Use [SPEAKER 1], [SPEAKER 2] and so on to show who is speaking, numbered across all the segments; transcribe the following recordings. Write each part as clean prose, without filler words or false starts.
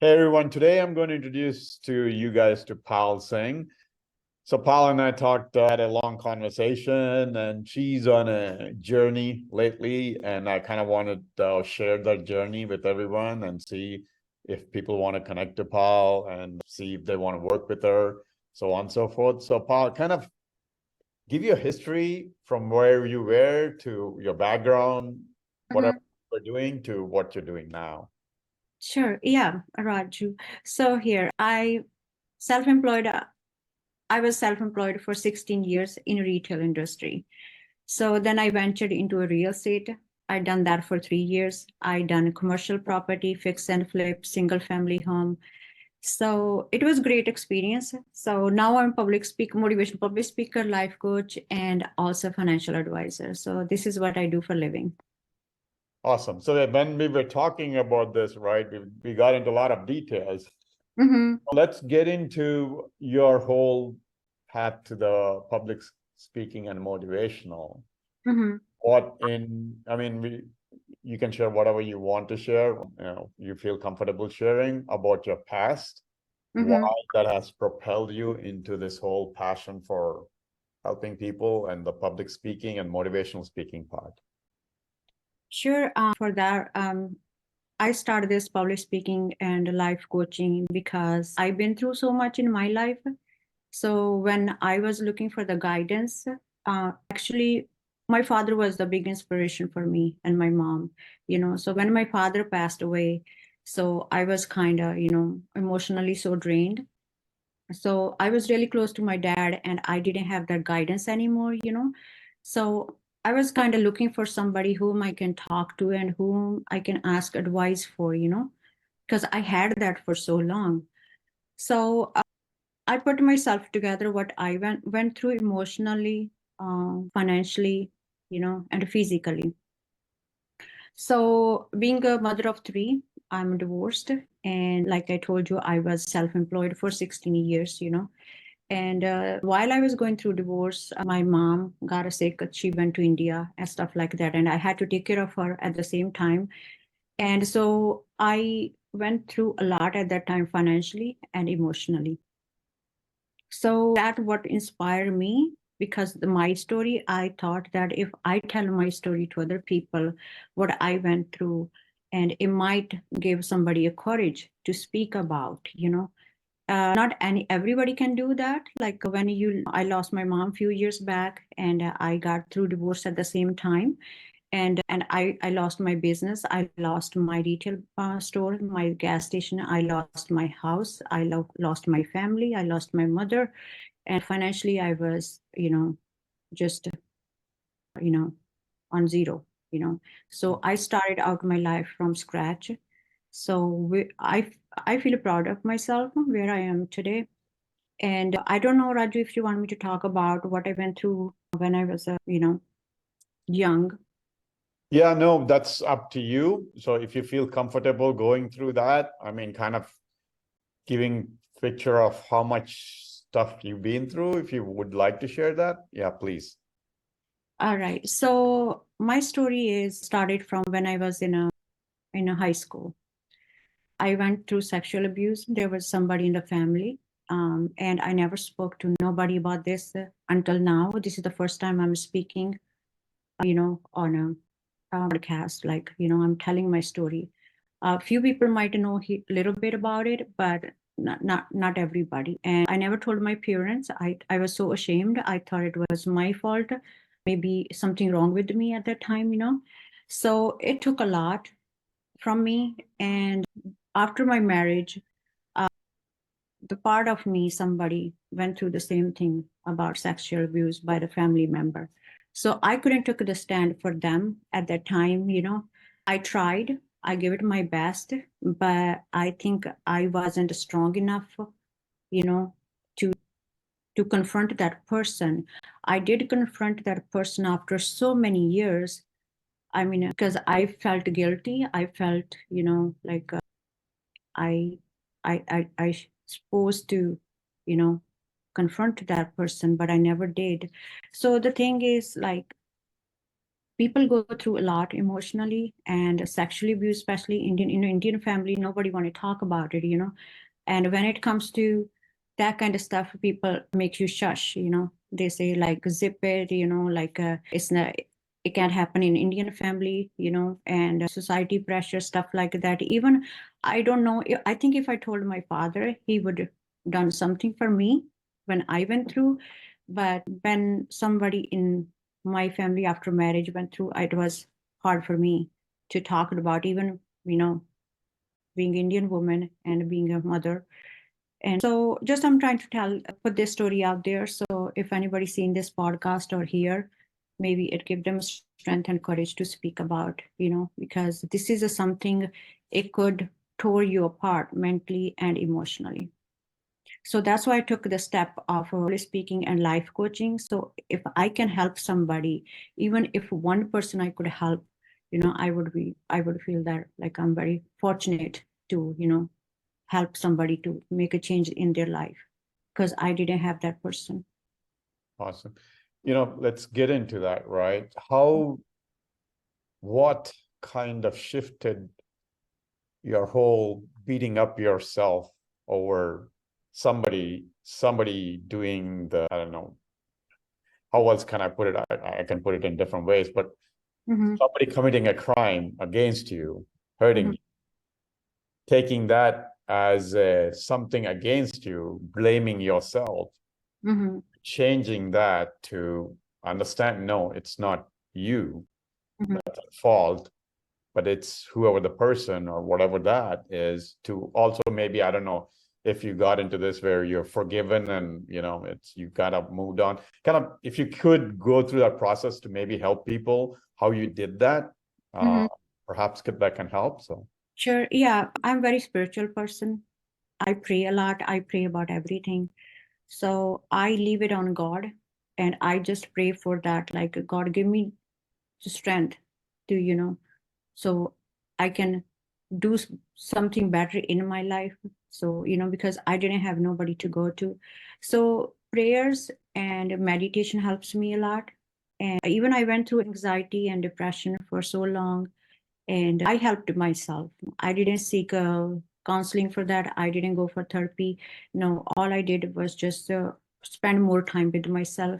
[SPEAKER 1] Hey everyone, today I'm going to introduce to you guys to Pal Singh. So Pal and I had a long conversation, and she's on a journey lately, and I kind of wanted to share that journey with everyone and see if people want to connect to Pal and see if they want to work with her, so on and so forth. So Pal, kind of give you a history from where you were to your background, whatever you're doing to what you're doing now.
[SPEAKER 2] Sure. Yeah, Raju. So here, self-employed. I was self-employed for 16 years in retail industry. So then I ventured into a real estate. I done that for 3 years. I done commercial property, fix and flip, single family home. So it was great experience. So now I'm motivational public speaker, life coach, and also financial advisor. So this is what I do for living.
[SPEAKER 1] Awesome. So that when we were talking about this, right, we got into a lot of details.
[SPEAKER 2] Mm-hmm.
[SPEAKER 1] Let's get into your whole path to the public speaking and motivational.
[SPEAKER 2] Mm-hmm.
[SPEAKER 1] You can share whatever you want to share, you feel comfortable sharing about your past, why
[SPEAKER 2] Mm-hmm.
[SPEAKER 1] that has propelled you into this whole passion for helping people and the public speaking and motivational speaking part.
[SPEAKER 2] Sure. For that, I started this public speaking and life coaching because I've been through so much in my life. So when I was looking for the guidance, actually, my father was the big inspiration for me and my mom. So when my father passed away, so I was kind of, emotionally so drained. So I was really close to my dad, and I didn't have that guidance anymore. So I was kind of looking for somebody whom I can talk to and whom I can ask advice for, because I had that for so long. So I put myself together what I went through emotionally, financially, and physically. So being a mother of three, I'm divorced. And like I told you, I was self-employed for 16 years. And while I was going through divorce, my mom got sick. She went to India and stuff like that. And I had to take care of her at the same time. And so I went through a lot at that time, financially and emotionally. So that what inspired me, because my story, I thought that if I tell my story to other people, what I went through, and it might give somebody a courage to speak about. Not everybody can do that. Like I lost my mom a few years back, and I got through divorce at the same time, and I lost my business. I lost my retail store, my gas station. I lost my house. I lost my family. I lost my mother, and financially I was just you know on zero. So I started out my life from scratch. So I feel proud of myself where I am today. And I don't know, Raju, if you want me to talk about what I went through when I was young.
[SPEAKER 1] Yeah, no, that's up to you. So if you feel comfortable going through that, kind of giving picture of how much stuff you've been through, if you would like to share that, yeah, please.
[SPEAKER 2] All right. So my story is started from when I was in a high school. I went through sexual abuse. There was somebody in the family, and I never spoke to nobody about this until now. This is the first time I'm speaking, on a podcast. Like, I'm telling my story. A few people might know a little bit about it, but not everybody. And I never told my parents. I was so ashamed. I thought it was my fault, maybe something wrong with me at that time. So it took a lot from me. And after my marriage, the part of me, somebody went through the same thing about sexual abuse by the family member. So I couldn't take the stand for them at that time. I tried, I gave it my best, but I think I wasn't strong enough, to to confront that person. I did confront that person after so many years. Because I felt guilty. I felt, like I, I supposed to, you know, confront that person, but I never did. So the thing is, like, people go through a lot emotionally and sexually abuse, especially Indian family. Nobody want to talk about it, And when it comes to that kind of stuff, people make you shush, They say like zip it, like it's not, it can't happen in Indian family, and society pressure, stuff like that. Even I don't know. I think if I told my father, he would done something for me when I went through. But when somebody in my family after marriage went through, it was hard for me to talk about, even, being Indian woman and being a mother. And so just I'm trying to put this story out there. So if anybody's seen this podcast or here, maybe it gives them strength and courage to speak about, because this is something, it could tear you apart mentally and emotionally. So that's why I took the step of speaking and life coaching. So if I can help somebody, even if one person I could help, I would feel that like I'm very fortunate to, help somebody to make a change in their life, because I didn't have that person.
[SPEAKER 1] Awesome. Let's get into that, right? What kind of shifted your whole beating up yourself over somebody doing the, I don't know, how else can I put it? I can put it in different ways, but somebody committing a crime against you, hurting you, taking that as something against you, blaming yourself, changing that to understand, no, it's not you that's at fault, but it's whoever the person or whatever that is, to also maybe, I don't know if you got into this where you're forgiven and, it's, you kind of moved on. Kind of, if you could go through that process to maybe help people, how you did that, perhaps that can help. So.
[SPEAKER 2] Sure. Yeah. I'm a very spiritual person. I pray a lot. I pray about everything. So I leave it on God, and I just pray for that. Like, God, give me the strength to, so I can do something better in my life. So, because I didn't have nobody to go to. So prayers and meditation helps me a lot. And even I went through anxiety and depression for so long, and I helped myself. I didn't seek counseling for that. I didn't go for therapy. No, all I did was just spend more time with myself,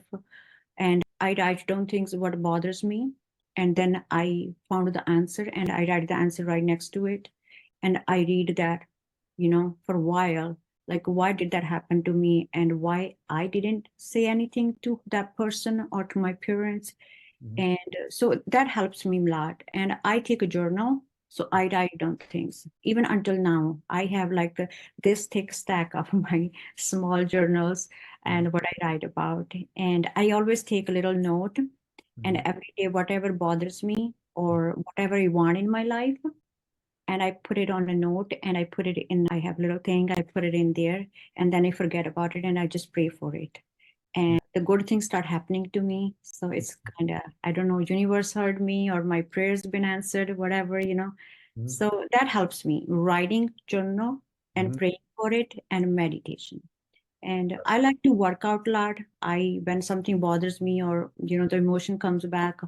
[SPEAKER 2] and I write down things what bothers me, and then I found the answer, and I write the answer right next to it, and I read that, for a while, like why did that happen to me, and why I didn't say anything to that person or to my parents. And so that helps me a lot. And I take a journal. So I write down things. Even until now, I have like this thick stack of my small journals and what I write about. And I always take a little note. And every day, whatever bothers me or whatever I want in my life, and I put it on a note, and I put it in, I have a little thing, I put it in there, and then I forget about it and I just pray for it. And the good things start happening to me. So it's kind of, I don't know, universe heard me or my prayers been answered, whatever. So that helps me, writing journal and praying for it and meditation. And I like to work out a lot. When something bothers me or, the emotion comes back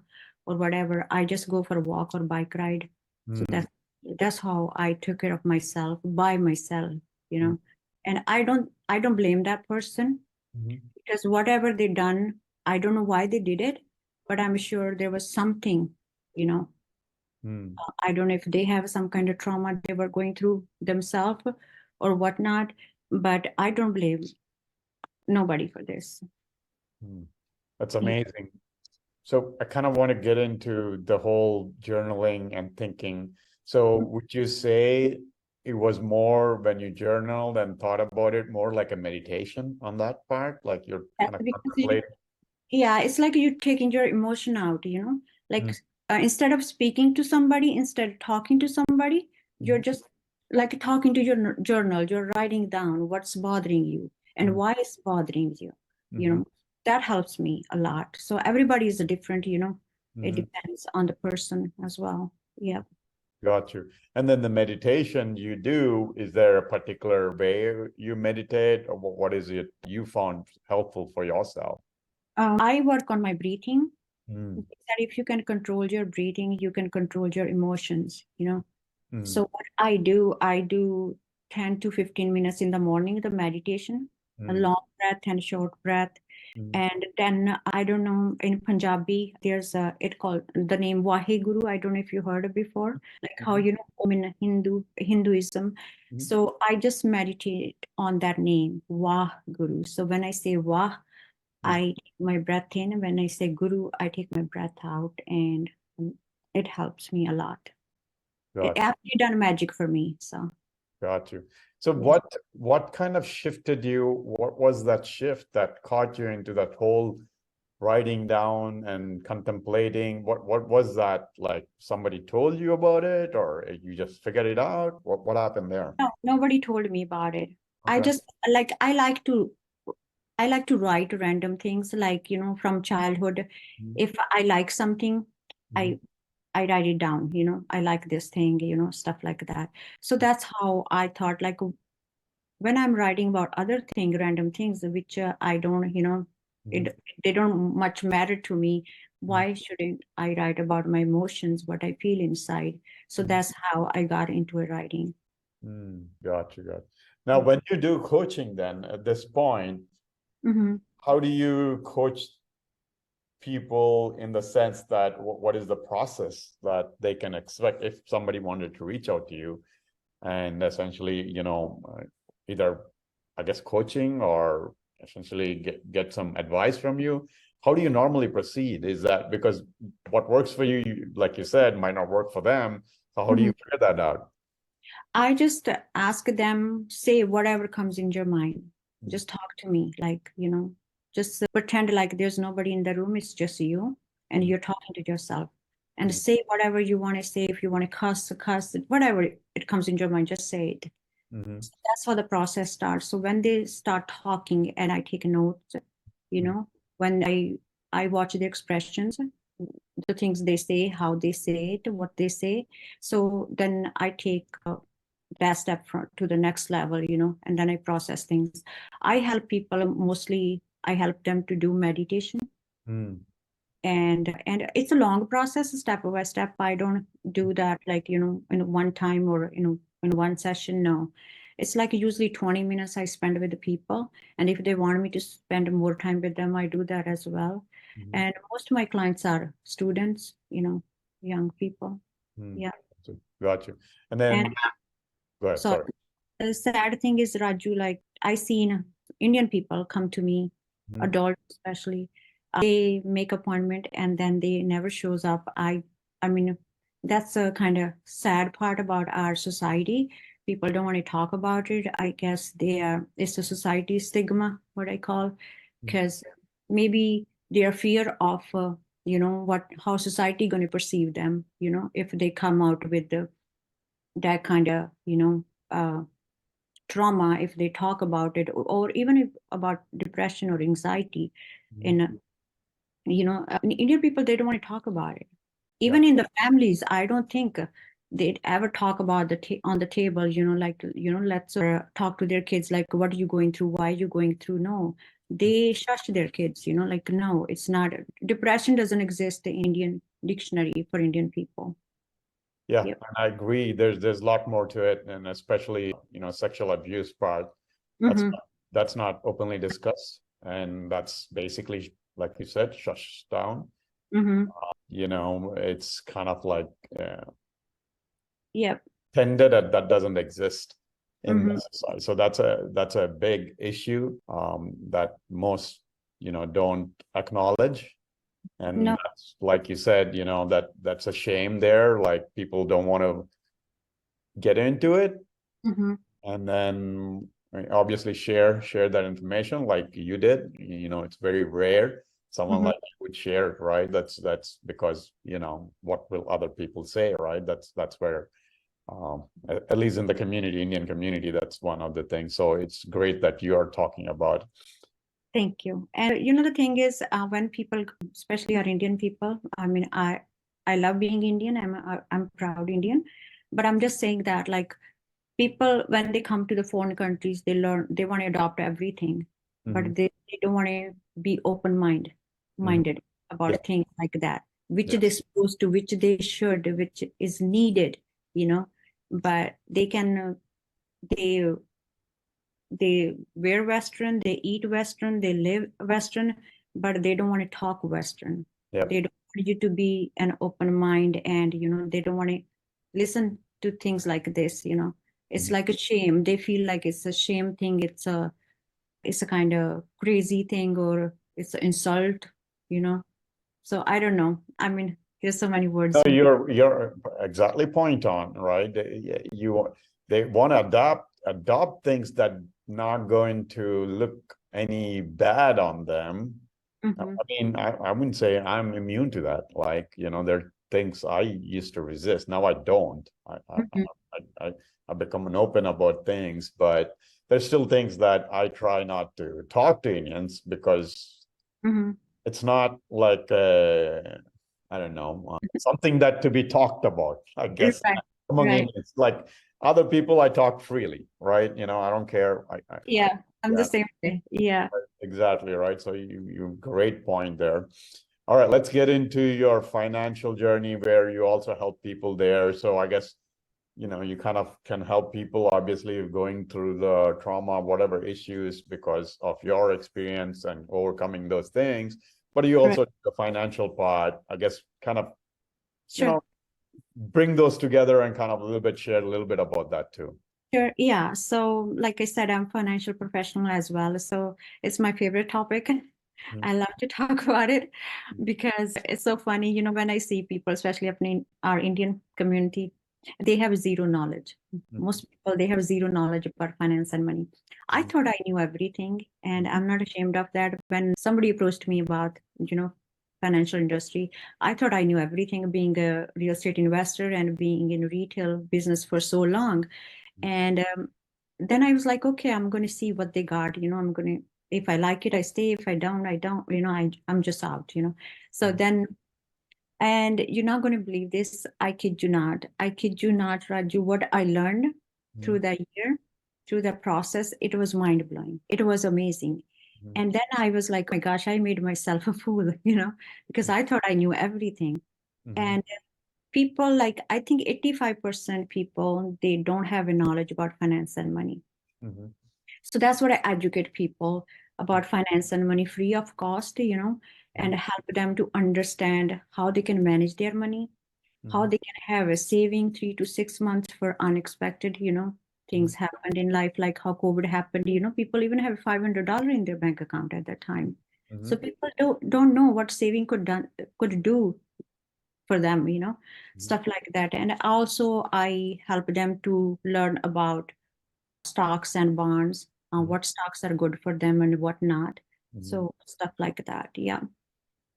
[SPEAKER 2] or whatever, I just go for a walk or bike ride. So that's how I took care of myself by myself. And I don't blame that person, because whatever they done, I don't know why they did it, but I'm sure there was something, you know. I don't know if they have some kind of trauma they were going through themselves or whatnot, but I don't blame nobody for this.
[SPEAKER 1] That's amazing. So I kind of want to get into the whole journaling and thinking. So would you say it was more when you journaled and thought about it, more like a meditation on that part? Like you're kind of contemplating?
[SPEAKER 2] Yeah, it's like you're taking your emotion out. Like instead of speaking to somebody, instead of talking to somebody, you're just like talking to your journal. You're writing down what's bothering you and why it's bothering you. That helps me a lot. So everybody is different. It depends on the person as well. Yeah.
[SPEAKER 1] Got you. And then the meditation you do, is there a particular way you meditate, or what is it you found helpful for yourself?
[SPEAKER 2] I work on my breathing,
[SPEAKER 1] Mm,
[SPEAKER 2] That if you can control your breathing, you can control your emotions, you know.
[SPEAKER 1] mm,
[SPEAKER 2] So what I do 10 to 15 minutes in the morning, the meditation, a
[SPEAKER 1] mm,
[SPEAKER 2] long breath and short breath.
[SPEAKER 1] mm,
[SPEAKER 2] And then I don't know, in Punjabi, there's it called the name Waheguru. I don't know if you heard it before, like how,
[SPEAKER 1] mhm,
[SPEAKER 2] you know, Om in Hinduism.
[SPEAKER 1] mhm,
[SPEAKER 2] So I just meditate on that name, Wahguru. So when I say Wah,
[SPEAKER 1] mm.
[SPEAKER 2] I take my breath in. When I say Guru, I take my breath out, and it helps me a lot. It
[SPEAKER 1] Got
[SPEAKER 2] actually done magic for me. So
[SPEAKER 1] got you. So
[SPEAKER 2] yes.
[SPEAKER 1] what kind of shifted you? What was that shift that caught you into that whole writing down and contemplating? What was that like? Somebody told you about it, or you just figured it out? What happened there?
[SPEAKER 2] No, nobody told me about it. I
[SPEAKER 1] Okay.
[SPEAKER 2] just like I like to write random things, like, you know, from childhood.
[SPEAKER 1] Mhm,
[SPEAKER 2] If I like something,
[SPEAKER 1] mhm,
[SPEAKER 2] I I write it down, you know, I like this thing, you know, stuff like that. So that's how I thought, like, when I'm writing about other thing, random things, which I don't, you know,
[SPEAKER 1] mhm,
[SPEAKER 2] it they don't much matter to me.
[SPEAKER 1] mhm,
[SPEAKER 2] Why shouldn't I write about my emotions, what I feel inside? So
[SPEAKER 1] mhm.
[SPEAKER 2] that's how I got into writing.
[SPEAKER 1] Got you, got you. Now, when you do coaching, then at this point,
[SPEAKER 2] Mm-hmm.
[SPEAKER 1] how do you coach people in the sense that what is the process that they can expect if somebody wanted to reach out to you and essentially, either, I guess, coaching or essentially get some advice from you? How do you normally proceed? Is that because what works for you, like you said, might not work for them? So how do
[SPEAKER 2] Mm-hmm.
[SPEAKER 1] you figure that out?
[SPEAKER 2] I just ask them, say whatever comes in your mind. Just talk to me, like, you know, just pretend like there's nobody in the room, it's just you, and you're talking to yourself. And say whatever you want to say. If you want to cuss, whatever it comes in your mind, just say it.
[SPEAKER 1] Mm-hmm.
[SPEAKER 2] So that's how the process starts. So when they start talking and I take notes, you know, when I watch the expressions, the things they say, how they say it, what they say. So then I take that step to the next level, you know, and then I process things. I help people mostly. I help them to do meditation,
[SPEAKER 1] Mm-hmm.
[SPEAKER 2] and it's a long process, step by step. I don't do that, like, you know, in one time, or, you know, in one session. No, it's like usually 20 minutes I spend with the people, and if they want me to spend more time with them, I do that as well.
[SPEAKER 1] Mm-hmm.
[SPEAKER 2] And most of my clients are students, you know, young people.
[SPEAKER 1] Mm-hmm.
[SPEAKER 2] Yeah.
[SPEAKER 1] Got you. And
[SPEAKER 2] And
[SPEAKER 1] then go ahead,
[SPEAKER 2] so
[SPEAKER 1] sorry.
[SPEAKER 2] the sad thing is, Raju, like, I seen Indian people come to me,
[SPEAKER 1] Mhm.
[SPEAKER 2] adults especially. They make appointment and then they never shows up. I mean, that's a kind of sad part about our society. People don't want to talk about it. I guess it's a society stigma, what I call, because maybe their fear of, you know, how society going to perceive them, you know, if they come out with that kind of, you know, trauma, if they talk about it, or even if about depression or anxiety.
[SPEAKER 1] Mhm.
[SPEAKER 2] In you know, Indian people, they don't want to talk about it.
[SPEAKER 1] Yeah.
[SPEAKER 2] Even in the families, I don't think they'd ever talk about on the table, you know, like, you know, let's talk to their kids, like, what are you going through, why are you going through? No, they shush their kids, you know, like, no, it's not. Depression doesn't exist in Indian dictionary for Indian people.
[SPEAKER 1] Yeah,
[SPEAKER 2] Yep.
[SPEAKER 1] and I agree. There's a lot more to it, and especially, sexual abuse part. That's
[SPEAKER 2] Mm-hmm.
[SPEAKER 1] that's not openly discussed, and that's basically, like you said, shushed down.
[SPEAKER 2] Mm-hmm.
[SPEAKER 1] It's kind of like
[SPEAKER 2] Yep.
[SPEAKER 1] tended that doesn't exist in
[SPEAKER 2] Mm-hmm.
[SPEAKER 1] the society. So that's a big issue that most don't acknowledge. And
[SPEAKER 2] No.
[SPEAKER 1] that's, like you said, that's a shame there. Like, people don't want to get into it,
[SPEAKER 2] Mm-hmm.
[SPEAKER 1] and then, I mean, obviously share that information like you did. It's very rare someone
[SPEAKER 2] Mm-hmm.
[SPEAKER 1] like you would share it, right? That's because, what will other people say, right? That's where, at least in the Indian community, that's one of the things. So it's great that you are talking about.
[SPEAKER 2] Thank you. And you know, the thing is, when people, especially our Indian people, I mean, I love being Indian. I'm proud Indian, but I'm just saying that, like, people, when they come to the foreign countries, they want to adopt everything,
[SPEAKER 1] Mm-hmm.
[SPEAKER 2] but they don't want to be minded
[SPEAKER 1] Mm-hmm.
[SPEAKER 2] about things like that, which they're
[SPEAKER 1] Yes.
[SPEAKER 2] supposed to, which they should, which is needed, but they can, they wear Western, they eat Western, they live Western, but they don't want to talk Western.
[SPEAKER 1] Yep.
[SPEAKER 2] They don't want you to be an open mind, and they don't want to listen to things like this. It's like a shame. They feel like it's a shame thing. It's a kind of crazy thing, or it's an insult. So I don't know. I mean, there's so many words.
[SPEAKER 1] No, you're exactly point on, right? They want to adopt things that not going to look any bad on them.
[SPEAKER 2] Mhm.
[SPEAKER 1] I mean, I wouldn't say I'm immune to that. Like, there are things I used to resist. Now I don't.
[SPEAKER 2] Mhm.
[SPEAKER 1] I become an open about things, but there's still things that I try not to talk to Indians because
[SPEAKER 2] Mhm.
[SPEAKER 1] it's not like I don't know, something that to be talked about, I guess.
[SPEAKER 2] Right.
[SPEAKER 1] Among
[SPEAKER 2] Right.
[SPEAKER 1] Indians, like other people, I talk freely, right? I don't care.
[SPEAKER 2] Yeah, I'm the
[SPEAKER 1] Yeah,
[SPEAKER 2] same way. Yeah.
[SPEAKER 1] exactly, right. So you great point there. All right, let's get into your financial journey where you also help people there. So I guess, you kind of can help people, obviously, going through the trauma, whatever issues, because of your experience and overcoming those things. But you
[SPEAKER 2] Right.
[SPEAKER 1] also, the financial part, I guess, kind of,
[SPEAKER 2] Sure.
[SPEAKER 1] bring those together and kind of a little bit share a little bit about that too.
[SPEAKER 2] Sure. Yeah. So, like I said, I'm a financial professional as well. So it's my favorite topic. I love to talk about it because it's so funny. When I see people, especially up in our Indian community, they have zero knowledge. Most people, they have zero knowledge about finance and money. I thought I knew everything, and I'm not ashamed of that. When somebody approached me about, financial industry, I thought I knew everything, being a real estate investor and being in retail business for so long. And then I was like, okay, I'm going to see what they got. I'm going to, if I like it, I stay. If I don't, I don't. I'm just out. So then, and you're not going to believe this. I kid you not. I kid you not, Raju. What I learned through that year, through that process, it was mind blowing. It was amazing. And then I was like, oh my gosh, I made myself a fool, because I thought I knew everything. And people, like, I think 85% people, they don't have a knowledge about finance and money. So that's what I educate people about finance and money free of cost, and help them to understand how they can manage their money, how they can have a saving 3 to 6 months for unexpected, things happened in life, like how COVID happened. People even have $500 in their bank account at that time. So people don't know what saving could do for them, stuff like that. And also I help them to learn about stocks and bonds, what stocks are good for them and what not. So stuff like that. Yeah.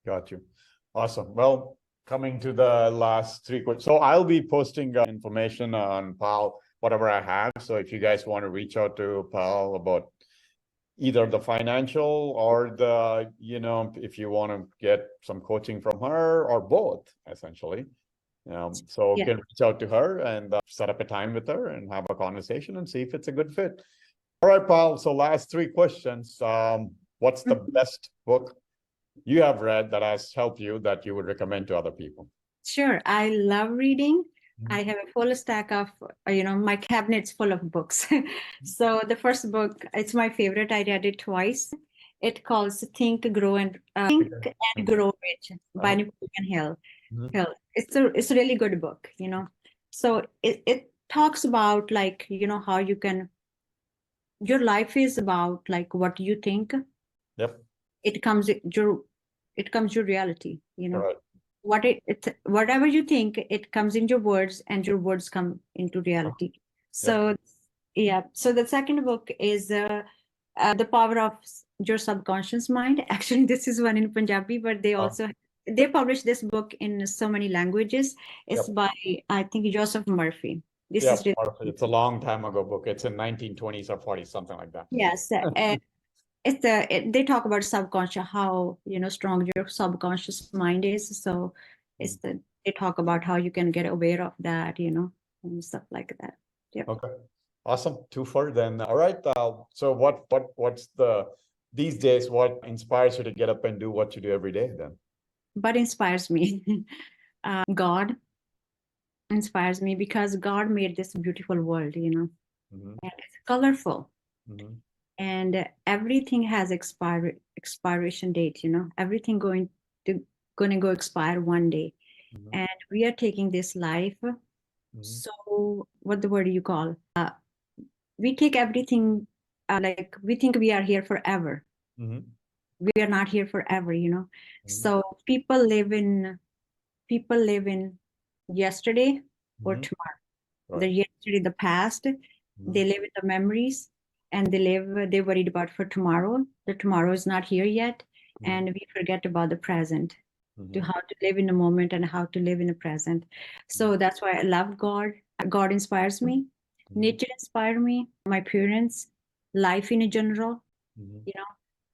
[SPEAKER 1] Got you. Awesome. Well, coming to the last three questions. So I'll be posting information on Pal, whatever I have. So if you guys want to reach out to Pal about either the financial or if you want to get some coaching from her or both, essentially. So
[SPEAKER 2] Yeah.
[SPEAKER 1] can reach out to her and set up a time with her and have a conversation and see if it's a good fit. All right, Paul. So last three questions. What's the best book you have read that has helped you that you would recommend to other people?
[SPEAKER 2] Sure. I love reading. I have a full stack of, my cabinet's full of books. So the first book, it's my favorite. I read it twice. It calls Think, Grow Rich by Napoleon Hill. It's a really good book, So it talks about, like, how you can, your life is about, like, what you think.
[SPEAKER 1] Yep.
[SPEAKER 2] It comes your reality,
[SPEAKER 1] Right.
[SPEAKER 2] whatever you think, it comes in your words, and your words come into reality. So
[SPEAKER 1] Yep.
[SPEAKER 2] yeah. So the second book is The Power of Your Subconscious Mind. Actually, this is one in Punjabi, but they publish this book in so many languages. It's
[SPEAKER 1] Yep.
[SPEAKER 2] by, I think, Joseph Murphy. This
[SPEAKER 1] Yeah,
[SPEAKER 2] is really,
[SPEAKER 1] it's a long time ago book. It's in 1920s or 40s, something like that.
[SPEAKER 2] yes. They talk about subconscious, how strong your subconscious mind is. So they talk about how you can get aware of that, and stuff like that. Yeah.
[SPEAKER 1] Okay. Awesome. Two for then. All right. So what's these days, what inspires you to get up and do what you do every day then?
[SPEAKER 2] but inspires me. God inspires me because God made this beautiful world,
[SPEAKER 1] Mhm,
[SPEAKER 2] and it's colorful,
[SPEAKER 1] mhm,
[SPEAKER 2] and everything has expiration date, everything going to go expire one day.
[SPEAKER 1] mhm,
[SPEAKER 2] And we are taking this life.
[SPEAKER 1] mhm,
[SPEAKER 2] So what the word you call? We take everything, like we think we are here forever.
[SPEAKER 1] mhm,
[SPEAKER 2] We are not here forever,
[SPEAKER 1] mhm,
[SPEAKER 2] So people live in yesterday or
[SPEAKER 1] mhm.
[SPEAKER 2] tomorrow. The
[SPEAKER 1] Right.
[SPEAKER 2] yesterday, the past,
[SPEAKER 1] Mhm,
[SPEAKER 2] they live in the memories, and they worried about for tomorrow. The tomorrow is not here yet,
[SPEAKER 1] mhm,
[SPEAKER 2] and we forget about the present, to
[SPEAKER 1] mhm,
[SPEAKER 2] how to live in the moment and how to live in the present.
[SPEAKER 1] mhm,
[SPEAKER 2] So that's why I love God. God inspires me.
[SPEAKER 1] mhm,
[SPEAKER 2] Nature inspires me. My parents, life in general,
[SPEAKER 1] mhm,
[SPEAKER 2] you know.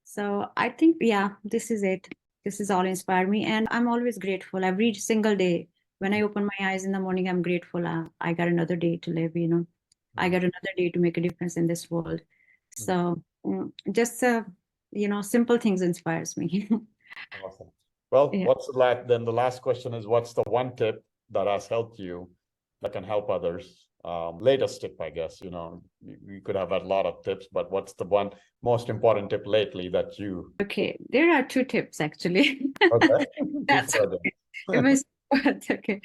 [SPEAKER 2] So I think, yeah, this is it. This is all inspired me, and I'm always grateful every single day. When I open my eyes in the morning, I'm grateful. I got another day to live. I
[SPEAKER 1] mhm,
[SPEAKER 2] got another day to make a difference in this world.
[SPEAKER 1] mhm.
[SPEAKER 2] So just simple things inspires me.
[SPEAKER 1] Awesome. Well,
[SPEAKER 2] Yeah.
[SPEAKER 1] then the last question is, what's the one tip that has helped you that can help others? Latest tip, I guess, you could have had a lot of tips, but what's the one most important tip lately that you,
[SPEAKER 2] Okay, there are two tips actually.
[SPEAKER 1] okay, two
[SPEAKER 2] That's
[SPEAKER 1] for
[SPEAKER 2] okay. It
[SPEAKER 1] them.
[SPEAKER 2] was okay.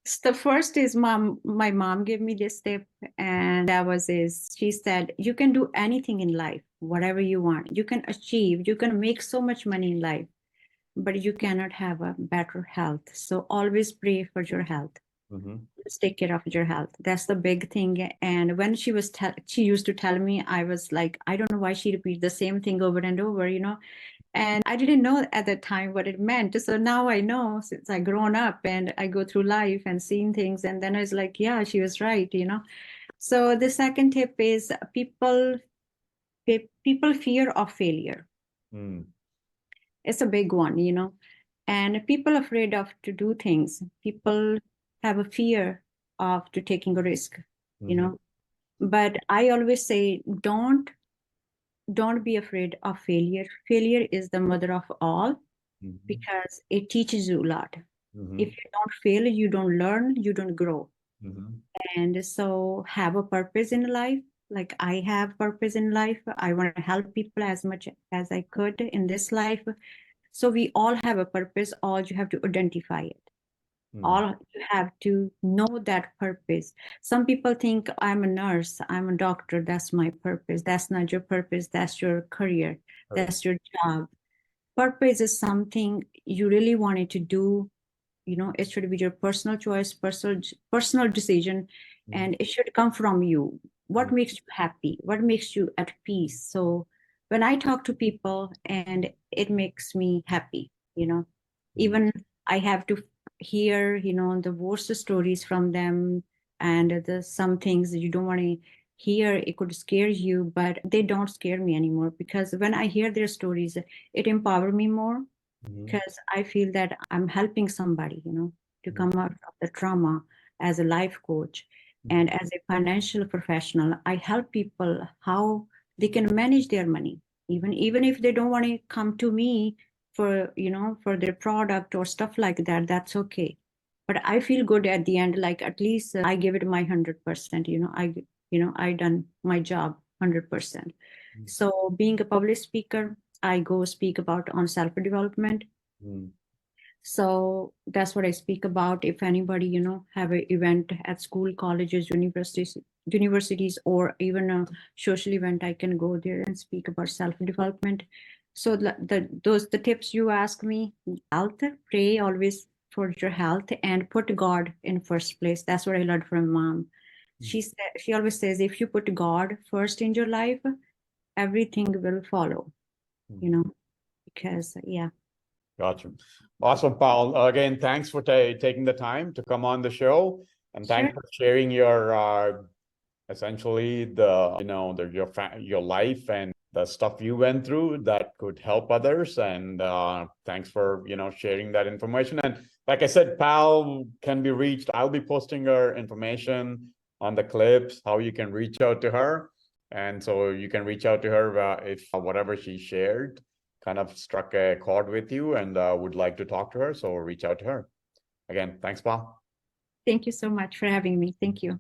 [SPEAKER 2] So the first is my mom gave me this tip, and that was is she said, you can do anything in life, whatever you want. You can achieve, you can make so much money in life, but you cannot have a better health. So always pray for your health.
[SPEAKER 1] Mhm,
[SPEAKER 2] Just take care of your health. That's the big thing. And when she used to tell me, I was like, I don't know why she repeats the same thing over and over. And I didn't know at the time what it meant. So now I know since I grown up and I go through life and seeing things. And then I was like, yeah, she was right. So the second tip is people fear of failure.
[SPEAKER 1] mm,
[SPEAKER 2] It's a big one. And people afraid of to do things. People have a fear of to taking a risk, you
[SPEAKER 1] mhm,
[SPEAKER 2] know. But I always say, don't be afraid of failure. Failure is the mother of all
[SPEAKER 1] mhm,
[SPEAKER 2] because it teaches you a lot. If
[SPEAKER 1] mhm,
[SPEAKER 2] you don't fail, you don't learn, you don't grow.
[SPEAKER 1] mhm,
[SPEAKER 2] And so have a purpose in life. Like I have purpose in life. I want to help people as much as I could in this life. So we all have a purpose. All you have to identify it.
[SPEAKER 1] mm,
[SPEAKER 2] All you have to know that purpose. Some people think I'm a nurse, I'm a doctor, that's my purpose. That's not your purpose, that's your career,
[SPEAKER 1] right,
[SPEAKER 2] that's your job. Purpose is something you really wanted to do. It should be your personal choice, personal decision,
[SPEAKER 1] mm,
[SPEAKER 2] and it should come from you.
[SPEAKER 1] mm,
[SPEAKER 2] What makes you happy, what makes you at peace? So when I talk to people, and it makes me happy,
[SPEAKER 1] mm,
[SPEAKER 2] even I have to hear the worst stories from them, and the some things that you don't want to hear. It could scare you, but they don't scare me anymore, because when I hear their stories, it empower me more,
[SPEAKER 1] mhm,
[SPEAKER 2] because I feel that I'm helping somebody, to
[SPEAKER 1] mhm,
[SPEAKER 2] come out of the trauma. As a life coach
[SPEAKER 1] mhm,
[SPEAKER 2] and as a financial professional, I help people how they can manage their money. Even if they don't want to come to me for their product or stuff like that, that's okay. But I feel good at the end, like at least I give it my 100%, I done my job 100%.
[SPEAKER 1] mm,
[SPEAKER 2] So being a public speaker, I go speak about on self-development.
[SPEAKER 1] mm,
[SPEAKER 2] So that's what I speak about. If anybody, have an event at school, colleges, universities, or even a social event, I can go there and speak about self-development. So the tips you ask me: health, pray always for your health, and put God in first place. That's what I learned from mom.
[SPEAKER 1] mm,
[SPEAKER 2] She always says, if you put God first in your life, everything will follow, you
[SPEAKER 1] mm.
[SPEAKER 2] know, because yeah.
[SPEAKER 1] Gotcha. Awesome, Paul. Again, thanks for taking the time to come on the show, and
[SPEAKER 2] Sure.
[SPEAKER 1] thanks for sharing your essentially your life and the stuff you went through that could help others. And thanks for sharing that information. And like I said, Pal can be reached. I'll be posting her information on the clips, how you can reach out to her, and so you can reach out to her if whatever she shared. kind of struck a chord with you and would like to talk to her. So reach out to her. Again, thanks, Pal.
[SPEAKER 2] Thank you so much for having me. Thank you.